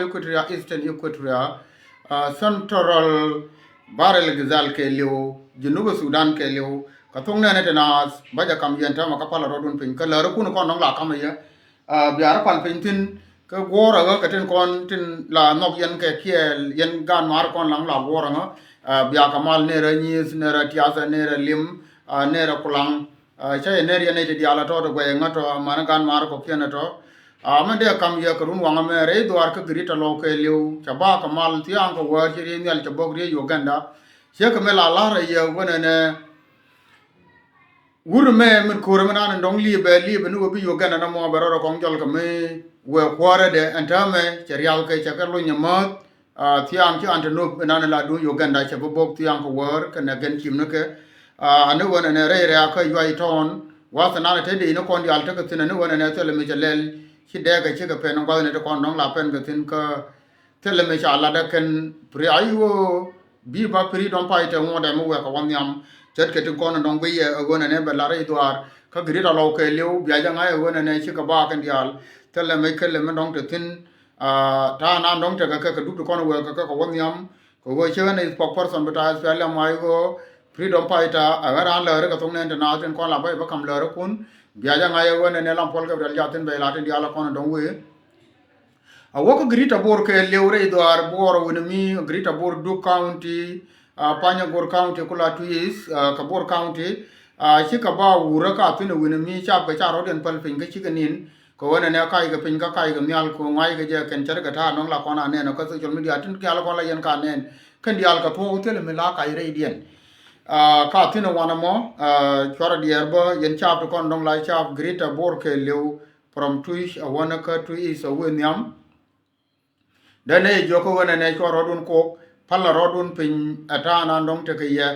Equatoria, Eastern Equatoria, Central Barrel Gizal ke liu, Junuba Sudan ke liu, Katong na nas, Baja kam yenta makapala rodun pin, ka laro kuno kon nong la kam ya, biara pan pin tin, ka gora ga katin kon tin la nok yen ke kiel, yen gan mar kon lang la gora nga, biya kamal nera nyis, nera tiasa, nera lim, nera kulang, chay nera yen ite diala to to gwe ngato, mana gan mar ko kiena to, amande kam ya karun wanga mere dwar ka grita lo ke liu chaba kamal tiang ko war chiri nyal chabog ri Uganda she ka mela la ra ye wona ne wur me min ko re nan dong li be nu bi Uganda na mo baro ko jol ka me we kware de antame charial ke chakar lo nyamot tiang chi antano nan la du Uganda chabog tiang ko war ka na gen chim ne ke anu wona ne re ka yai ton wa sana te de no kon di alta ka tin ne wona ne tele me jalel chi de ga chi ga pen ngol ne to kon nong la pen ga tin ka tele me sha la da ken pri ayo bi ba pri don pa ite mo de mo we ka won yam jet ke tin kon nong bi ye wona ne ba la re doar ka gri da lo ke liu bia ja ngai wona ne chi ka ba kan dial tele me ke le me dong te tin ta na dong te ka du kon we ka won yam ko wo che ne po person but as pele mai go freedom fighter agar an la re ka tong ne na tin kon la ba kam la re kun biaja ngaya wona ne lam pol ga dal jatin be latin diala kono don we a woko grita bor ke lewre doar bor wona mi grita bor du county panya gor county kula tuis ka bor county chika ba wura ka tinu wona mi cha ka cha roden pal pin ga chika nin ko wona ne kai ga pin ga kai ga nyal ko ngai ga je ken char ga ta non la kona ne no ka social media tin ka la kona yen ka nen kan dial ka to tele me la kai re dien ka tina wana mo chora dierba yen chap kon dong lai chap grita bor ke lew from tuish a wana ka tuis a wenyam dane joko wana ne chora dun ko palla rodun pin atana dong te ke ya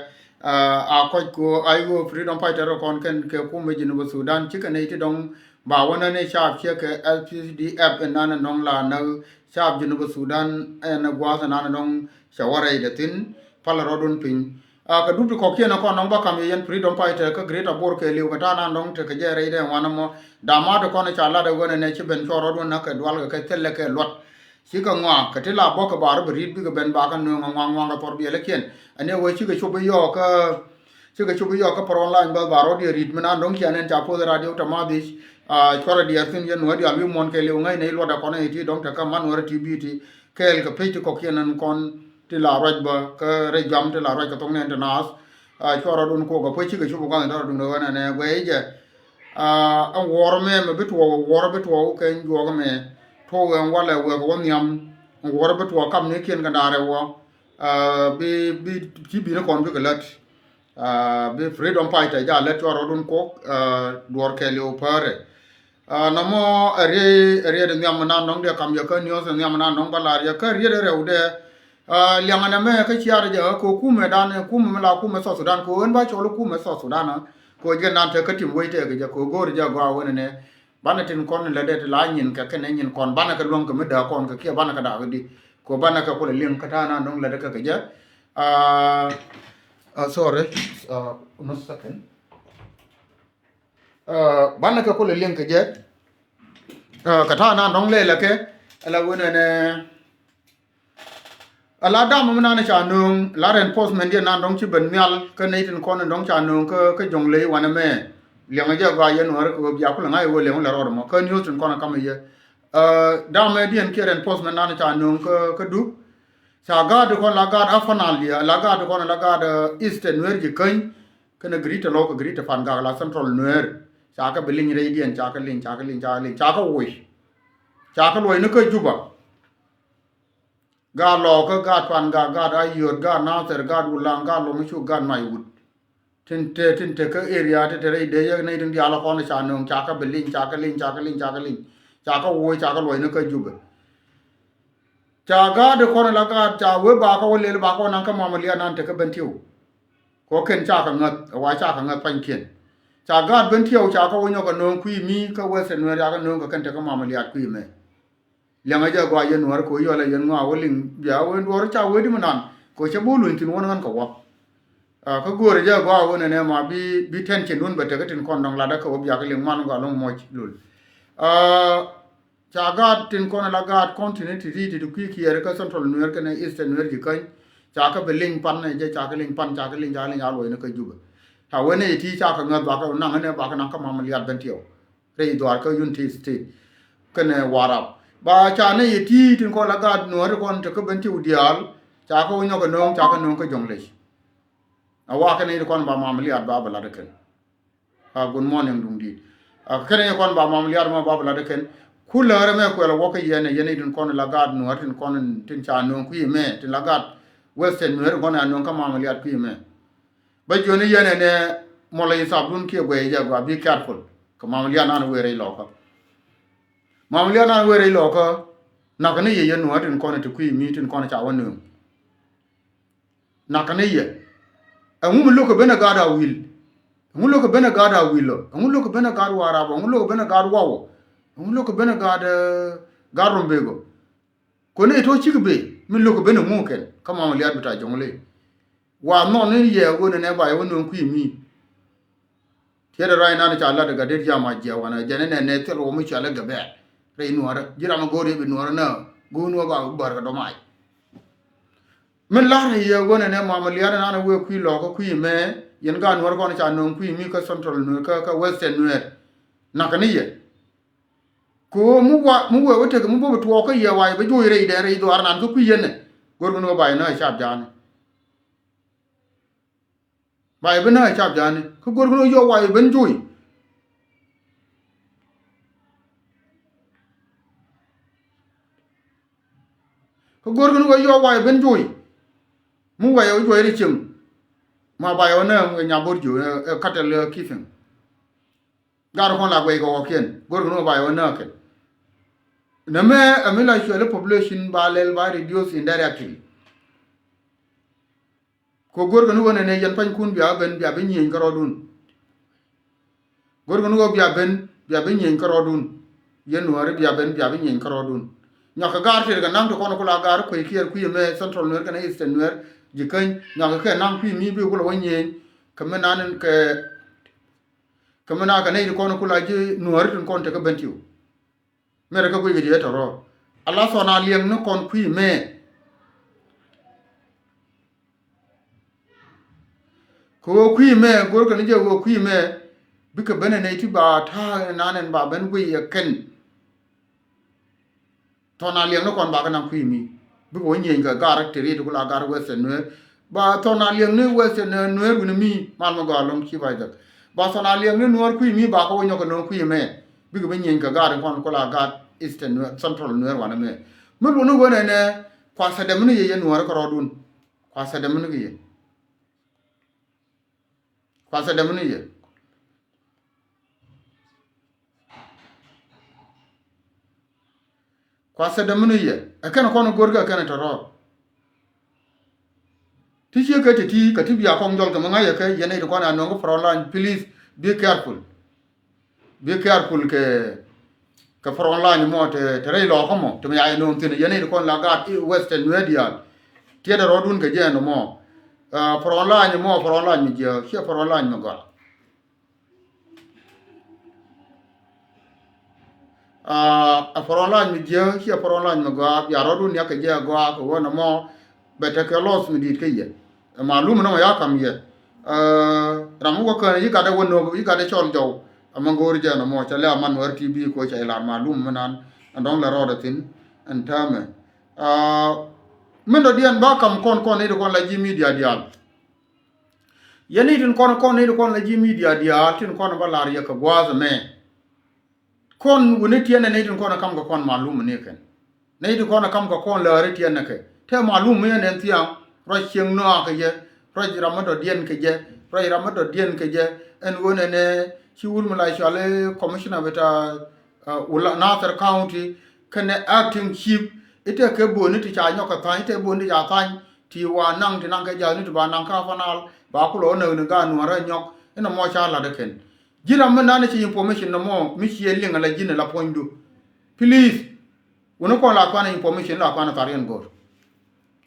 a ko ayo freedom fighter kon ken ke ku me jinu Sudan chikane ti dong ba wana ne chap che ke LPDF nana nong la na chap jinu Sudan en gwa na nong shawara ide tin palla rodun pin ka dutu ko kiena ko nong ba kam yen freedom fighter ka greater bor ke liu ka na nong te ke jere ide wana mo da ma to ko ne chala de wona ne chi ben choro do na ka dwal ka telle ke lot chi ka ngwa ka te la bo ka bar brit bi ka ben ba ka no ngwa ka por bi le ken ane wo chi ka chubu yo ka por online ba baro di rit mena nong chi anen cha po radio ta ma dis chora di asin yen no di ami mon ke liu ngai nei lo da ko ne ti dong ta ka man wor tv ti kel ka pe ti ko kienan kon ti la raj ba ka re jam ti la raj ka tong ne ta nas chora dun ko ga pe chi ga chu ga ta dun no na ne we je a wor me wor be to ke jo ga me to ga wala we ga won yam wor be to kam ne kien ga dare wo bi chi bi ne kon bi ga lat bi freedom fighter ja let chora dun ko dor ke le opare na mo re de nyam na nong de kam ya ka nyo se nyam na nong ba la ya ka re de liang na me ka chiar ja ko ku me dan ku me la ku me so Sudan ko en ba cholo ku me so Sudan ko je nan te ka tim we te ga ko gor ja gwa wona ne bana tin kon le de la nyin ka ken nyin kon bana ka long ka me da kon ka ke bana ka da di ko bana ka ko le ling ka ta na nong le de ka ja sorry no second bana ka ko le ling ka je ka ta na nong le la ke ala wona ne ala da mo na cha nung la enforcement dia na dong chi ben mial ka nei tin kon dong cha nung ka jong le wana me liang ja ga yen war ko bia ko ngai wo le la ro mo ka news tin kon ka me ye da me dien ke enforcement na cha nung ka du cha ga de kon la ga afanal dia la ga de kon la ga eastern wer ji kan kana grita lo ka grita fan ga la central wer cha ka biling re dien cha ka ling cha ka woi cha ka loi ne ka juba God law ka God pan God ayod God naser God ulang God lo mishu God mai wud tin te ka area te re de ya nei tin dia la kon cha nong cha ka bilin cha ka ling cha ka wo cha ka lo ne ka juba cha God kon la God cha we ba ka le ba ko nan ka ma lia nan te ka ben tiu ko ken cha ka ngat wa cha ka ngat pan kien cha God ben tiu cha ka wo nyo ka nong kui mi ka we sen ya ka nong ka ken te ka ma lia kui me liang aja gwa yen war ko yo la yen ngwa woling bia wen wor cha we di manan ko che bu lun tin won ngan ko wa ka go re ja gwa won ne ma bi ten chen nun ba te ka tin kon dong la da ko bia ka ling man ga long mo lul chagat tin kon la gat continent ri ti ku ki ka central nuer ka ne eastern nuer ji kan cha ka beling pan ne je cha ka ling pan cha ka ling ja ling ya lo ne ka juba ha wene ti cha ka ngat ba ka na ne ba ka na ka ma liat ben tio re dwar ka yun ti state ka ne warap ba cha ne ti tin kon la gat nuer kon te ka ben tiu dial cha ka nyo ka nong cha ka nong ka jong le a wa ka ne kon ba ma liat ba la de ken good morning dum di ka ne kon ba ma liat ma ba la de ken kula me ko la woka yene dun kon la gad no atin kon tin cha no ku me tin la gad western no kon an ka ma liat ku me ba joni yene ne mo la isab dun ke gwe ja gwa be careful ko ma liat na we re lo ka ma liat na we re lo ka na ka ne ye no atin kon ti ku mi tin kon cha wonu na ka ne ye mu lo ko bena gada wil mu lo ko bena gada wilo mu lo ko bena gad wara ba mu lo ko bena gad wawo mun loko bena garon bego kone to chikbe min loko bena muken kama ma liat bita jongle wa no ne ye go ne ba yo no ku mi tiere rai na cha Allah daga der jama je wana jene ne te ro mu cha la gabe re nuara jira ma gore be nuara na go no ba bar ga do mai min la re ye go ne ma liat na we ku loko ku me yen ga nuara ko cha no ku mi ka central no ka western no na ka ne ye ko mu we wote mu bo to ko ye wa be joyre ide re do arnan ko kuyene gorgo no bay na chap jani bay be na chap jani ko gorgo no yo wa ben joy ko gorgo no yo wa ben joy mu wa yo joyre chim ma bay ona nya borjo katel kifin gar ko la gwe ko ken gorgo no bay ona ken Name amila shwele population ba lel ba reduce indirectly. Ko gorgo no wona ne yan pan kun biya ben nyen karodun. Gorgo no biya ben nyen karodun. Yen ware biya ben nyen karodun. Nyaka gar te ga nam to kono kula gar ko kier ku yeme central nuer kana eastern nuer jikan nyaka ke nam ku mi bi kula wonyen kamena nan ke kamena ga ne kono kula ji nuer tun kon te ka bentiu. Mere ka gwe je toro Allah so na lieng no kon kui me ko kui me gor ka ni je go kui me bi ka bene ne ti ba ta nanen ba ben gwe ya ken to na lieng no kon ba ka na kui mi bi ko nyen ga gar tere to la gar western no ba to na lieng ne western no ru ni mi mal ma ga lom ki ba da ba so na lieng ne no kui mi ba ko nyo ko no kui me bi ko nyen ga gar kon ko la gar eastern central nuer wana me mun wonu wona ne kwa sa dem ne ye nuer ko rodun kwa sa dem ne ye kwa sa dem ne ye kwa sa dem ne ye akan ko no gorga kan to ro ti che ka ti ka ti biya ko ndol ka nga ye ka ye ne ko na no ko frontline please be careful ka frontline mo te re lo ko mo to ya no tin ye ne ko la ga western media ti da rodun ka je no mo frontline mi je che frontline mo ga a frontline mi je che frontline mo ga ya rodun ya ka je ga ko no mo be te ka los mi dit ke ye malum no ya kam ye ramu ko ka yi ka da wono yi ka da chol jaw amangor jana mo chale aman war tv ko cha ila malum manan andong la roda tin antame mendo dian ba kam kon ne kon la ji media dial yani tin kon ne kon la ji media dial tin kon ba lar ya ka gwaza me kon woni tiene ne tin kon kam ga kon malum ne ken ne tin kon kam ga kon la ri tiene ke te malum me ne tiam ro cheng no ka je ro ramado dien ke je ro ramado dien ke je en wona ne she would like commissioner with Nasser County can acting chief it a cabo to China it a boni Yatan T one nang to Nanka Jani to Bananka Fanal Bakulo no the gun or a knock in a more child like ken. Jira manage information no more, Miss Yelling a legend la point do. Please, we no call la information la Panatarian go.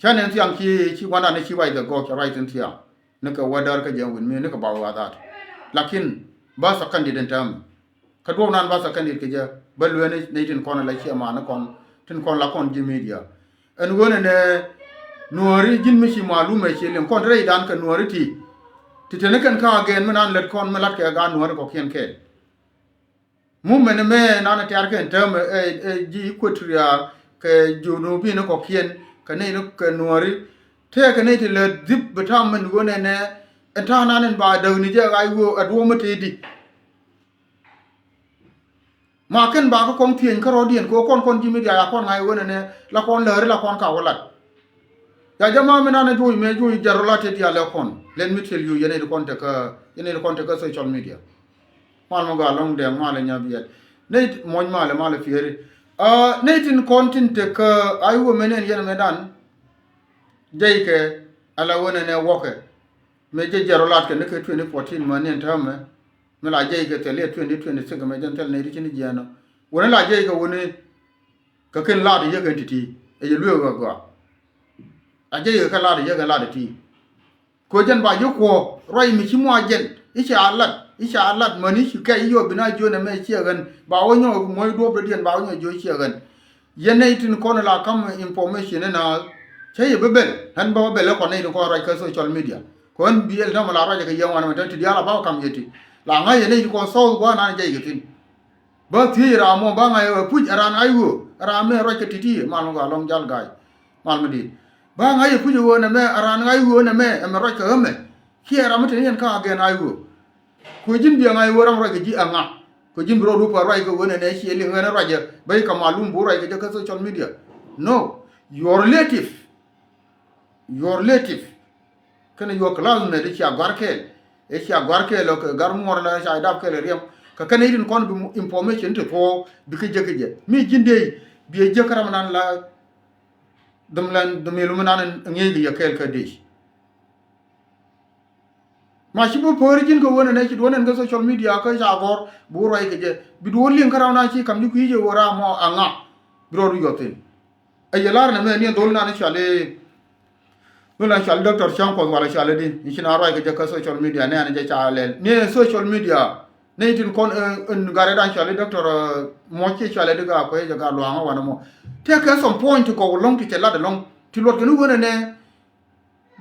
Chanan Tiang she wanted to see why the go right in here. Nika wadar ka jam with me, Nika Bawa that. Lakin ba sa candidate am ka do nan ba sa kan ke ja balwe ne tin kon la chi ma na kon tin kon la kon ji media en wona ne nuori jin mi chi malume chi len kon re dan ka nuori ti tene kan ka gen manan let kon malat ke ga nuori ko kien ke mu men me na tar ke term ji equatoria ke junu bi no ko kien ka ne no ka nuori te ka ne ti le dip betam men wona ne ta nanen ba da ni je ga wo adu mate di ma ken ba ko kon tien ka rodien ko kon ji media ya kon ngai wona ne la kon le la kon ka wolat ya jama mena na joy me joy jarola te dia le kon let me tell you yene de kon te ka social media mal mo ga long de mal nya biet ne moñ mal fiere ne tin kontin te ka ay wo menen yene medan jey ke ala wona ne woke me je jarola ke ne ke 2014 man ne tame me la jey ke te le 2026 me jan tel ne ri chini jana wona la jey ke woni ka ken la de ye ke titi e je luwe ga aje ka la de ye ga la de ti ko jan ba yo ko roi mi chi mo ajen isha alat mani shi kai yo bina jo na me chi gan ba wonyo moy do be den ba wonyo jo chi gan yene tin ko na la kam information na che ye bebel han ba bele ko ne ko ra ka social media kon biel na mala ra ga yan wana tan ti ala ba kam yeti la nga yene ko so go na je yitin ba ti ra mo ba nga yo puj ran ayu ra me ra ke ti ma lo ga long jal gai mal medi ba nga ye puj wo na me ran ayu na me ra ka me ki ra mate yen ka ga na ayu ko jin bi nga yo ram ra ke ji anga ko jin bro du pa ra ko wona ne shi le ngana ra je bay ka malum bu ra ke ka social media no your relative kana yo class ne de cha garke e cha garke lo ka gar mor la cha dab ke le rem ka kana idin kon bi information to to bi ke je mi jinde bi je karam nan la dum lu nan ngeli ya kel ka de ma shi bo porjin ko wona ne ci wona nga social media ka ja gor bu roy ke je bi do lin karaw na ci kam ni ku je wora mo anga bro du yotin ay yalar na me ni dol na ne chale wala chal doctor champo wala chale din ni na roy ke je ka social media ne an je chale ne social media ne tin kon en gare dan chale doctor mo ci chale de ga ko je ga lo anga wana mo te ka some point ko long ti la de long ti lot ke nu wona ne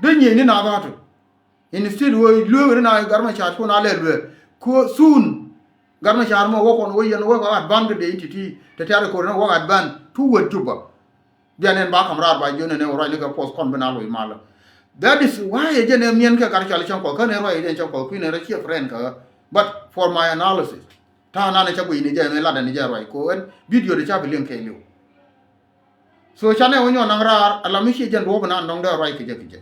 de ni na ba to instead wo luwe na garma char ko na le luwe ko soon garma char mo wokon wo yen wo ga ban de entity te tare ko na wo ga ban tu wo tuba bianen ba kamra ba jone ne ro le ga post kon bana lo mala that is why je ne mien ka gar chal chan ko ka ne ro je chan ko ku ne ra chi friend ka but for my analysis ta na ne cha ku ni je ne la da ni je ro ko en video de cha bi link ke lu so chane wo nyo na ra ala mi chi jen wo bana ndong da ro ke je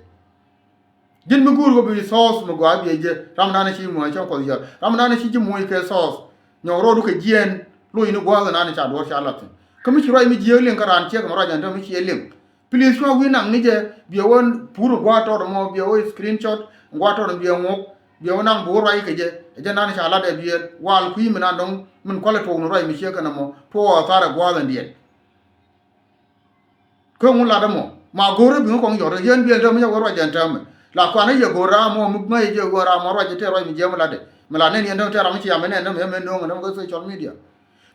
jin mi gur go bi sauce mo go abi je ramna na chi mo cha ko ya ramna na chi ji mo ke sauce nyo ro du ke jien lo yin go ga na ni cha do cha la tin ko mi chi ro mi je len karan che ko ro jan do mi chi len please show wi nang ni je bi won puru go to mo bi wo screenshot go to bi ngo bi won nang bo ro ke je na ni cha la de bi wal ku mi na dong min ko le to no ro mi che kana mo to ta ra go ga ndien ko mun la da mo ma go ro bi ko ngyo ro yen bi ndo mi go ro jan ta me la kwa na ye gora mo mu ye gora mo ro je te ro mi je mala de mala ne ndo te ra mi ya mene ndo me ndo ko social media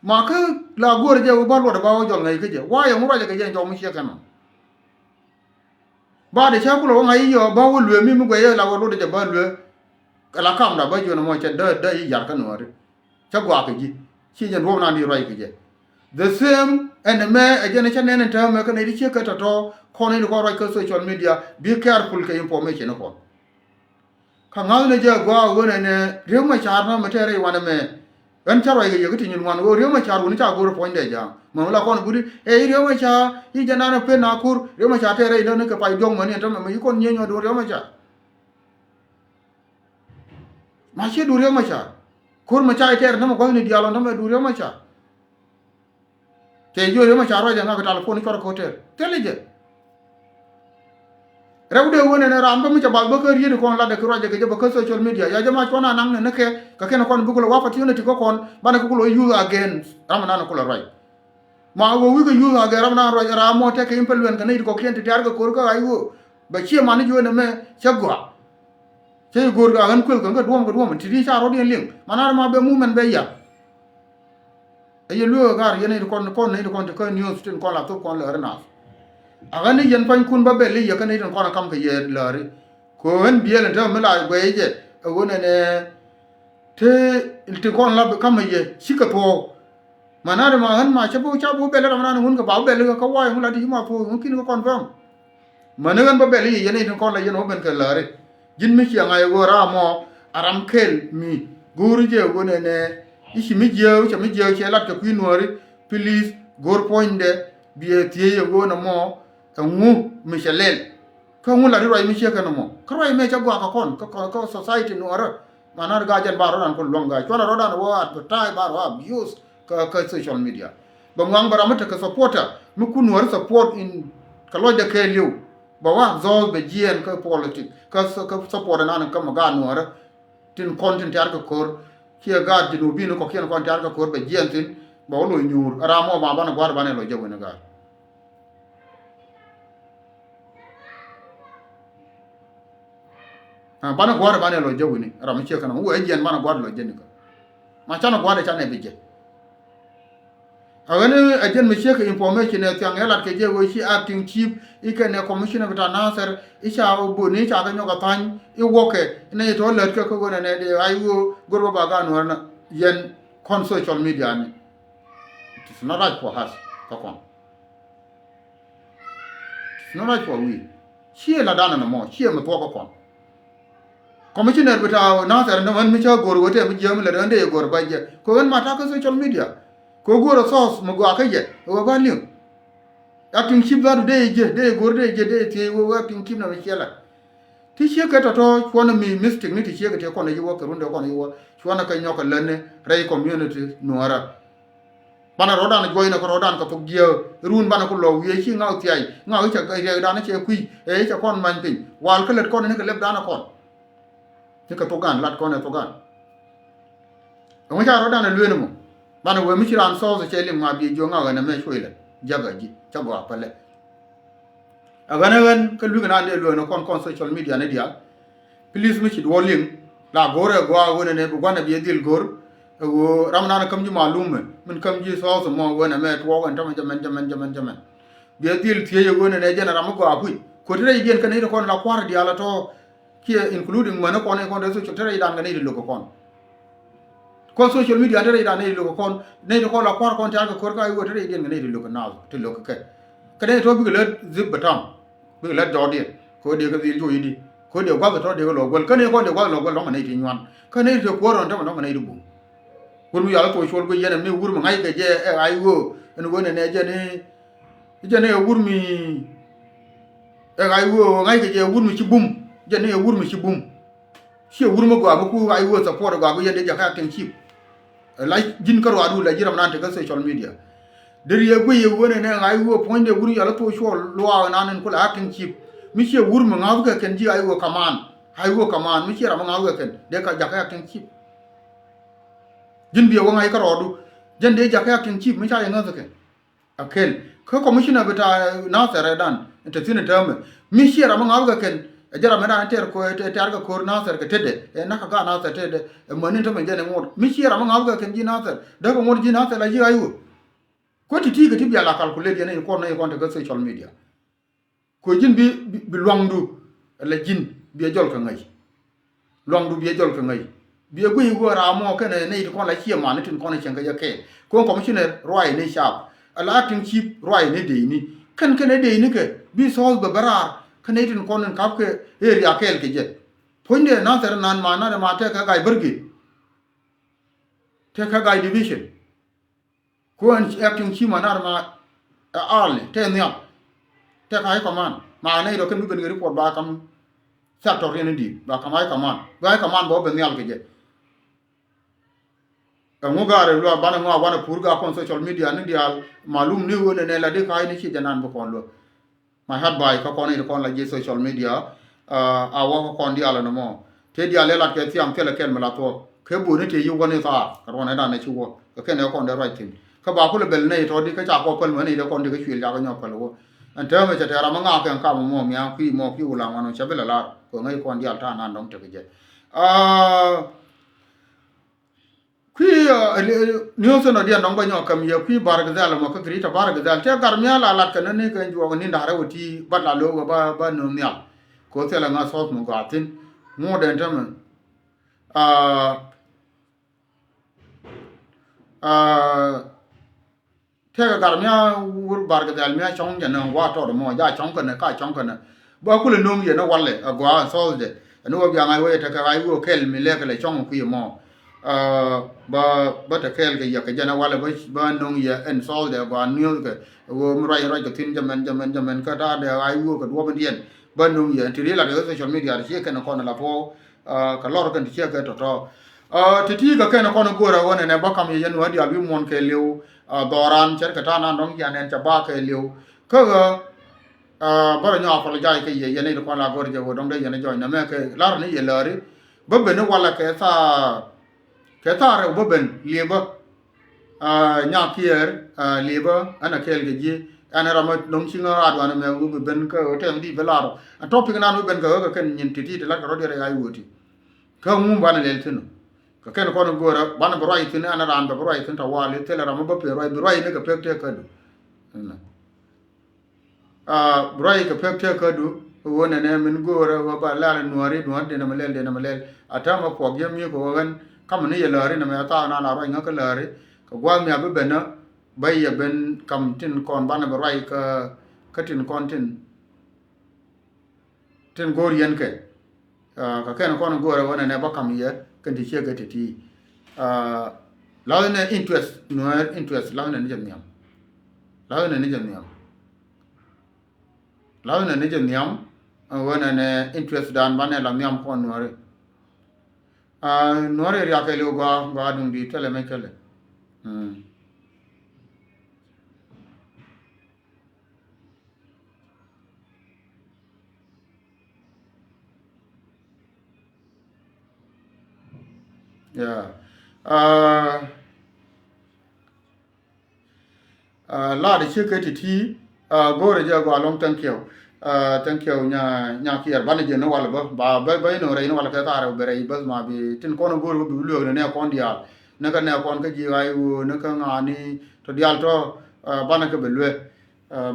ma ka la gora je ba lo da ba wo jol ngai ke je wa ye mo ro je ke je ndo mi she kana ba de cha ku lo ngai yo ba wo lwe mi mu go ye la wo lo de ba lwe la kam da ba jo no mo che da yi yar ka no re cha gwa ke ji chi je ro na ni ro ke je the same and me again cha ne ta me ka ne ri che ka to kono ni ko ro ko social media be careful ke information ko ka ngal ne je gwa wona ne re ma char na matere wana me en charo ye yiti nyun wan go re ma char woni cha go ro point de ja mo la kon buri e re ma cha i jana na pe na kur re ma cha tere ne ka pa jong ma ne to me ko nyenyo do re ma cha ma che do re ma cha kur ma cha tere na mo ko ni dialo na me do re ma cha te jo re ma cha ro ja na ka telefon ko tere teleje rewde wona ne ramba mi ca bal bakar yidi kon la de roje ke jaba ko social media ya jama ko na nang ne ke ka ken kon bugulo wa opportunity ko kon bana ko lo use again ramana na ko la roy ma wo wi ko use again ramana roy ra mo te ke impel wen kan ko klient tar ko ko ay wo ba ci man jo ne me ca gwa ce gor ga han ko ko dum ti ri ca ro den ling mana ma be mu men be ya ye lu gar ye ne kon ne kon ko news tin kon la to kon le na aga ni yen pan kun ba beli ye kan ni kon kam ke ye lari ko en biel ta me la gwe je wona ne te kon la kam ye sikato manade ma han ma chabu bele ramana ngun ka ba bele ka wa ngun la di ma po ngun kin ko confirm manan ba bele ye ne kon la ye no ben ka lare jin mi chi anga ye go ra mo aram kel mi guru je go ne ishi mi je che lat ka kwinori please gor poinde bie tie ye go na mo ngu mi chelel ka ngu la ri roi mi che ka no mo ka roi me cha gwa ka kon ka society no ara manar ga jan baro nan ko longa chona rodan wo advertise baro abuse ka social media bangwang baramata ka supporter mu kunwar support in kalo da ke liu ba wa zo be jien ka politic ka support nan ka maga nuara tin content yar ka kor ki ga dinu bi no ko kien content yar ka kor be jien tin ba lo nyur ramo ba bana gwar bane lo jabu ne ga bana gwar bane lo jabu ni ram che kana wo jien bana gwar lo jenika ma chana gwar chana be je agane ajen me check information e tiang elat ke je wo shi acting chief ikene commissioner bita nasser isha obo ni cha ga nyoga tan I woke ne to let ke ko ne de ayu gorba baga no na yen kon social media ni it's not right for us ka kon it's not right for we shi la dana no mo shi me to ko kon commissioner bita nasser no man mi cha gor wote mi je mi le de gorba je ko wen mata ka social media ko goro sos mo gwa kaje wo ba liu acting chief da de gor de te wo acting chief na me chela ti che ka to ko na mi mistake ni ti che ka te ko na yo ko runde ko na yo ko na ka nyoka lenne ray community nuara bana rodan joina ko rodan ka to gio run bana ko lo wi chi ngau ti ai ngau cha ga re da na che kui e cha kon man pin wal ka let ko ne ka leb da na kon ti ka to gan lat ko na to gan o cha rodan na lueno mo bana we mi chiran so so chele ma bi jo nga na me chwele jaga ji chabo apale agana gan ka lu na de lo no kon social media ne dia please mi chi woling la gore gwa wona ne bu gwana bi dil gor wo ramna na kam ji malum min kam ji so so mo wona me to wan tam jaman bi dil tie ye wona ne jena ram ko akui ko tere gen kan ne ko na kwar dia la to ki including mana ko ne ko de so tere dan ga ne lo ko kon ko social media tere da ne lo kon ne ko la kwar kon ta ko ka yo tere gen ne lo ko na to lo ko ka ne to bi le zib batam bi le jodi ko de ga zil jo yidi ko de gwa to de lo gol ka ne ko de gwa lo gol lo ne ti nwan ka ne to ko ron ta no ne bu wur mi yalla to shol go yene mi wur mi ngai ke je ay wo en wona ne je ne wur mi ay wo ngai ke je wur mi ci bum je ne wur mi ci bum ci wur mi go ku ay wo support go yende ja ka ten ci la jin karo adu la jiram nan te ga social media der ye go ye wona ne ay wo point de wur yalla to shol lo wa nan ko la ten ci mi ci wur mi ngaw ga ken ji ay wo kaman mi ci ram ngaw ga ken de ka ja ka ten ci jin biya wanga ay karodu jende jaka yakin chief mi cha yanga zake akel ko commissioner beta na sare dan te tin term mi shira ma ngaga ken jara mena ter ko te targa ko na sare ke tede e naka ga na sare tede e mani to me jene ngod mi shira ma ngaga ken ji na sare da ko ngod ji na sare la ji ayu ko ti ga ti biya la calculate yene ko na ko te social media ko jin bi lwangdu la jin biya jol ka ngai lwangdu biya jol ka ngai bi gui go ra mo ke ne ko la chi ma ne tin ko ne chen ga ya ke ko commissioner roi ne sharp ala tin chi roi ne de ni kan ne de ni ke bi so ba bara kan ne tin ko ne kap ke area kel ke je ponde na tar nan ma na ma te ka ga burgi te ka ga division ko an acting chi ma na ma al te ne te ka ai command ma ne do ke mi ben report ba kam sector ne di ba kam ai command bo ben ne ke je ngogare lo bana ngwa wana purga kon social media ni dial malum ni wona ne la de kay ni ci janan bo kon lo ma hat bay ka kon ni kon la je social media a wa kon dial no mo te dial la ke ti am tele ken mala to ke bo ne te yu wona fa ka wona da ne ci wo ke ne kon de right thing ka ba ko le bel ne to di ka cha ko pal mo ne de kon de ke chwil ya ka nyopal wo an te me cha te ra ma nga ke ka mo mi an ki mo ki ula ngano cha bela la ko ngai kon dial ta nan dom te ke je Qui Nielsen no dia nongo nyo kam ye qui bargazal mo ka grita bargazal te garmia la lat kan ne kan jo ni ndare woti batla lo ba no nya ko te la nga sot mo gatin mo den tam te garmia wur bargazal mia chong ja na wa to mo ja chong kan ka chong kan ba ku le nom ye na walle agwa so de no bi anga we te ka ai wo kel mi le ka le chong ku ye mo ba ta kel ga ya ka jana wala ba nong ya en sol de ba niol ka wo mrai ka tin jaman ka da de ai wo ka wo dien ba nong ya ti la de social media ji ka na ko na po ka lor kan ti ka to ti ti ka na ko na go ra wona ne ba kam ye no dia bi mon ke lew doran cher ka ta na nong ya nen cha ba ke lew ka ga ba nya ko la jai ke ye ne ko la go je wo dong de ye ne join na me ke lar ni ye lari ba be ne wala ke sa Ketare uboben lieba nya kier lieba ana kel geji ana ramat nom singa adwana me uboben ka hotel di belaro a topic nan uboben ka ken nyin titi de la rodere ay woti ka mum bana lel tinu ka ken ko no gora bana bro ay tinu ana ran bro ay tinu ta wale tele ram ba pe bro ay ne ka pekte ka du bro ay ka pekte ka du wona ne min gora wa ba la nuari de na malel atama ko gem mi ko gan kam ne yelari na me ta na ro nga ka lari ka gwa mi abe bena bay ya ben kam tin kon bana ba rai ka tin kon tin gor yen ke ka ken kon gor wona ne ba kam ye kan ti che ga ti la ne interest no interest la ne jam nyam la ne jam nyam la ne jam nyam wona ne interest dan bana la nyam kon no re nore ya ke lo ga dum di tele me kele yeah la de che ke ti gore ja ga long thank you nya ki yar bana je no wala ba no re no wala ka ta ra bere bas ma bi tin kono gor bi lu ne kon dia na ka ne kon ka ji ai u na ka ngani to dial to bana ka be lu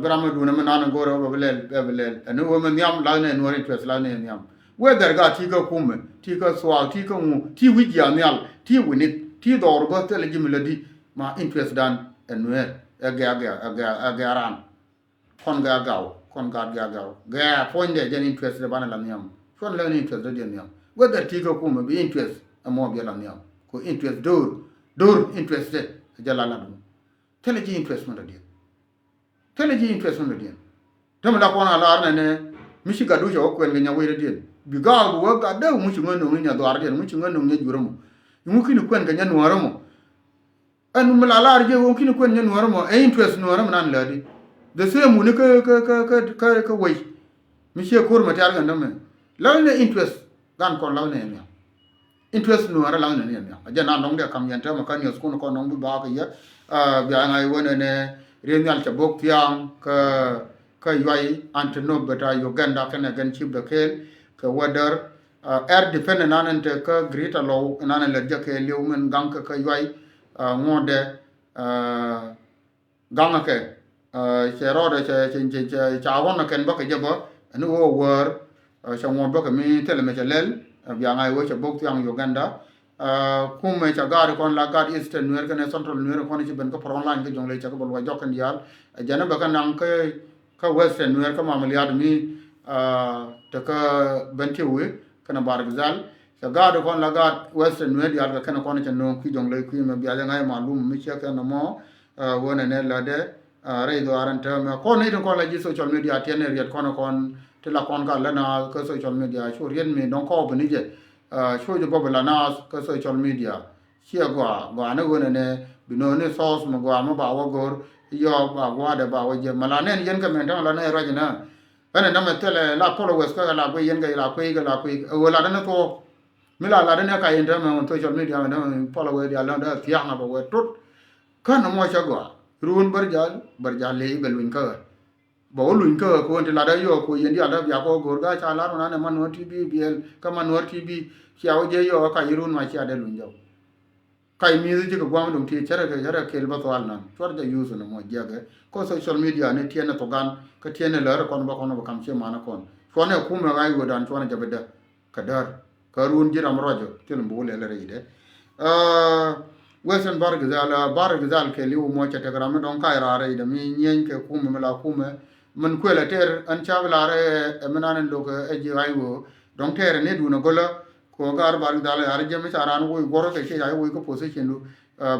brama du na na gor ba belel no wo me nyam la ne no re twes la ne nyam we der ga ti ka kumme ti ka swa ti ka mu ti wi ya nyal ti winit ti dor ba tele jimla di ma interest dan enwer aga ran kon ga point de jen interest de bana la nyam kon la interest de nyam whether ti ko kuma bi interest amo bi la nyam ko interest dor interest de jala la dum tele ji interest mo de tam la ko na la ne mi shi ga du jo ko ngenya we de bi ga bu ga da mu shi ngono nya do arde mu shi ngono nya juromo mu kini ko ngenya no aramo anu mala la arje wo kini ko nya no aramo e interest no aramo nan la di the same ne ka wai mi she kur ma tar ganda me law ne interest gan kon law ne mi interest no ara law ne mi aja na ndong de kam yanta ma kan yos ko no ndong ba ka ya bi ngai wona ne renyal cha bok tiang ka yai antino beta Uganda kana gan chip da kel ka wadar air defend nanan te ka greater law nanan la jake lew men gang ka yai ngode gang ke che rode che wona ken ba ke jabo anu wo wor cha ngon ba ke mi tele me chalel bi ngai wo cha bok tiang Uganda kumme cha gar kon la gar eastern nuer kan central nuer kon ci ben ko pro online ke jongle cha ko bol wa jokkan dial jana ba kan nang ka western nuer ka mamaliad mi ta ka benti we kana bargzal cha gar kon la gar western nuer dial ka kana kon cha no ki jongle ki me bi ala ngai malum mi cha ka no mo wona ne la de ray do aranta me kon ni kon la ji social media tene riet kon te la kon ka la na ka social media cho rien mi don ko bani je show the bubble anas ka social media chia gwa na gona ne bino ne sauce mo gwa mo ba wa gor yo ba gwa de ba wa je mala ne yen ka men la ne rajna bana na metele la followers ka la ko yen ga la ko wala na to mila la ne ka yen me on social media na followers ya la da tiya na ba wa tut kan mo cha gwa ruun barjal le belwin ka bo luin ka ko nti la da yo ko yen dia da ya ko gor ga cha la na ne man no tv biel ka man no tv xiao je yo ka yirun ma cha de lun jo kai mi ji ko gwam dum ti chere ke ba to al nan chwar ja use no mo jage ko social media ne tiene to gan ka tiene ler kon ba kon ba kam che mana kon chwane ku me ga go dan chwane ja beda kadar karun jiram rojo til mbule le reide wesen bar gizal ke liu mo cha tegram don kai ra reide mi nyen ke ku me la ku me man ku la ter an cha la re menanen do ke e ji ayo don ter ne du no gola ko gar bar gizal ar jemi saran wo goro ke che ayo ko position du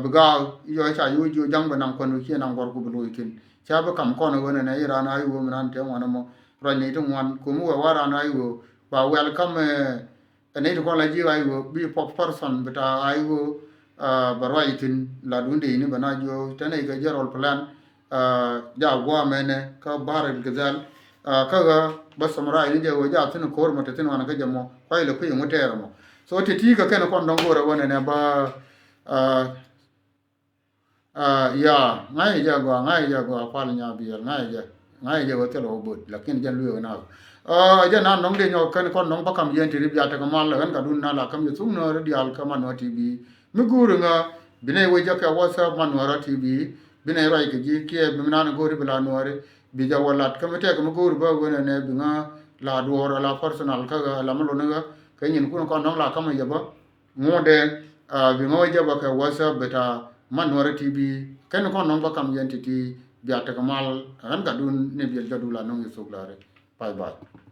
biga yo cha yo jo jang ba nam kon ke nam gor ku bu kin cha ba kam kon wona ne iran ayo menan te wona mo ro ni to wan ku mu wa ra na ayo ba welcome ne to kon la ji ayo bi pop person beta ayo barwaitin la dunde ni bana jo tane ga jarol plan ja gwa mene ka bar gizal kaga basamra ni je wo ja tin kor mata tin wana ga jamo kwai le ku yin tera mo so ti ti ga kana kon don gore wona ne ba ya ngai ja gwa kwal nya bi ngai ja wo telo bud lakin jan luyo na ja nan nong de nyo kan kon nong bakam yen ti ribya ta ga mal la kan dun na la kam yu sum no dial ka man no tv mi guru nga bine we jaka whatsapp man wara tv bine rai ke ji ke bimna na gori bla nore bi ja walat kam te ko guru ba wona ne bi nga la duora la personal ka la malo nga ka nyin ku ko non la kam ya ba ngode bi ngo ja ba ka whatsapp beta man wara tv ken ko non ba kam yenti ti bi ta mal kan ga dun ne bi ja dula non yusuf la re bye bye